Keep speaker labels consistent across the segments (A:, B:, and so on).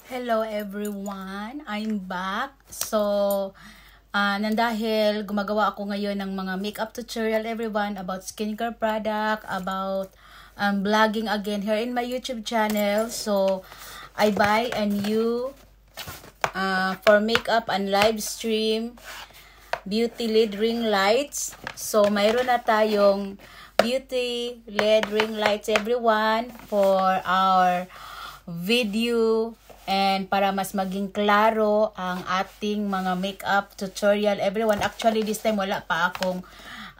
A: Hello everyone, I'm back. So, nandahil gumagawa ako ngayon ng mga makeup tutorial everyone about skincare product, about vlogging again here in my YouTube channel. So, I buy a new for makeup and live stream beauty LED ring lights. So, mayroon na tayong beauty LED ring lights everyone for our video and para mas maging klaro ang ating mga makeup tutorial everyone. Actually this time wala pa akong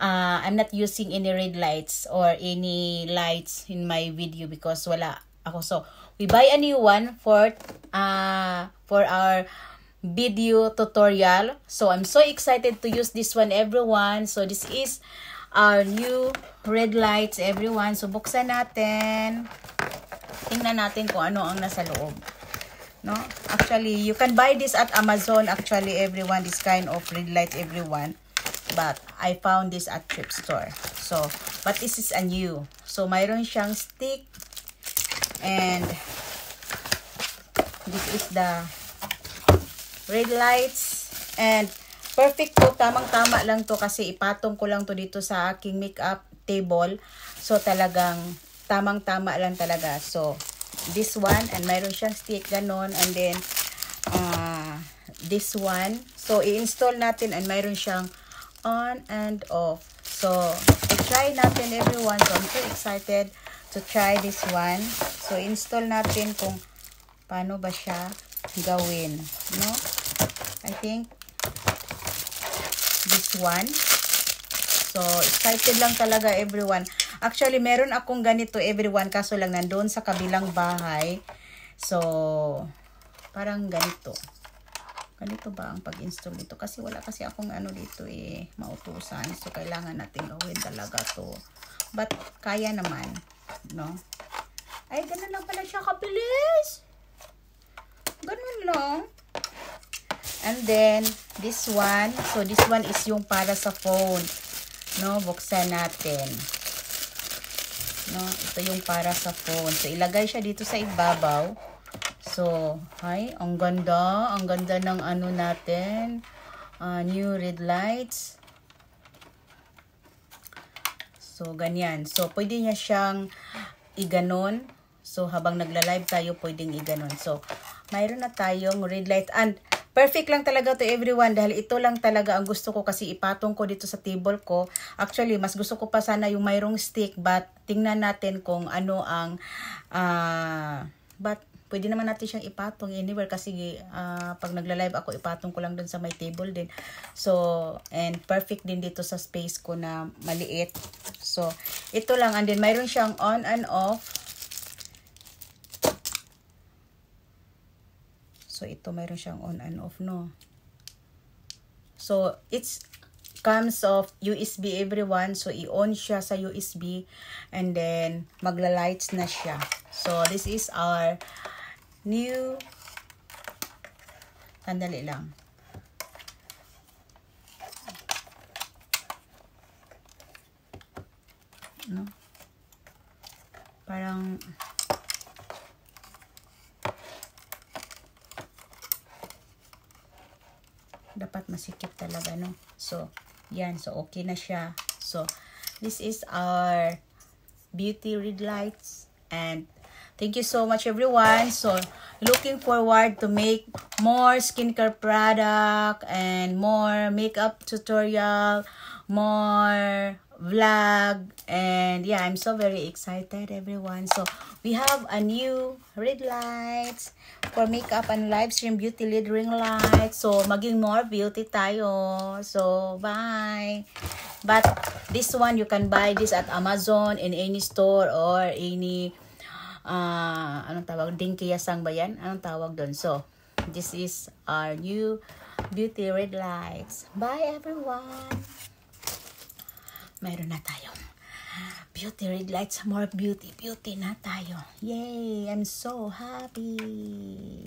A: I'm not using any red lights or any lights in my video because wala ako. So we buy a new one for our video tutorial. So I'm so excited to use this one everyone. So this is our new red lights everyone. So buksan natin. Tingnan natin kung ano ang nasa loob. No? Actually, you can buy this at Amazon actually everyone, this kind of red lights everyone. But I found this at thrift store. So, but this is a new. So, mayroon siyang stick and this is the red lights and perfect to, tamang-tama lang to kasi ipatong ko lang to dito sa aking makeup table. So, talagang tamang-tama lang talaga. So, this one, and mayroon siyang stick, ganon, and then, this one. So, i-install natin, and mayroon siyang on and off. So, i-try natin everyone. So, I'm so excited to try this one. So, install natin kung paano ba siya gawin. No? I think, this one. So, excited lang talaga everyone. Actually, meron akong ganito everyone, kaso lang nandoon sa kabilang bahay. So, parang ganito. Ganito ba ang pag-install dito? Kasi wala kasi akong ano dito mautusan. So, kailangan natin gawin talaga to. But, kaya naman. No? Ay, ganun lang pala siya kabilis. Ganun lang. And then, this one. So, this one is yung para sa phone. No? Buksan natin. No, ito yung para sa phone. So, ilagay siya dito sa ibabaw. So, ay, ang ganda. Ang ganda ng ano natin. New red lights. So, ganyan. So, pwede niya siyang iganon. So, habang nagla-live tayo, pwedeng iganon. So, mayroon na tayong red light. And, perfect lang talaga to everyone dahil ito lang talaga ang gusto ko kasi ipatong ko dito sa table ko. Actually, mas gusto ko pa sana yung mayroong stick but tingnan natin kung ano ang but pwede naman natin siyang ipatong anywhere kasi pag nagla-live ako ipatong ko lang dun sa my table din. So, and perfect din dito sa space ko na maliit. So, ito lang and then mayroon siyang on and off. So, ito mayroon siyang on and off, no? So, it's comes of USB everyone. So, i-on siya sa USB and then magla-lights na siya. So, this is our new sandali lang. No? Parang dapat masikip talaga, no? So, yan. So, okay na siya. So, this is our beauty red lights. And, thank you so much, everyone. So, looking forward to make more skincare product and more makeup tutorial, more vlog. And, yeah, I'm so very excited, everyone. So, we have a new red lights for makeup and live stream beauty LED ring light. So, maging more beauty tayo. So, bye. But, this one, you can buy this at Amazon, in any store, or any, anong tawag? Dingkiyasang ba yan? Anong tawag doon? So, this is our new beauty red lights. Bye, everyone. Mayroon na tayong beauty red lights, more beauty na tayo. Yay! I'm so happy.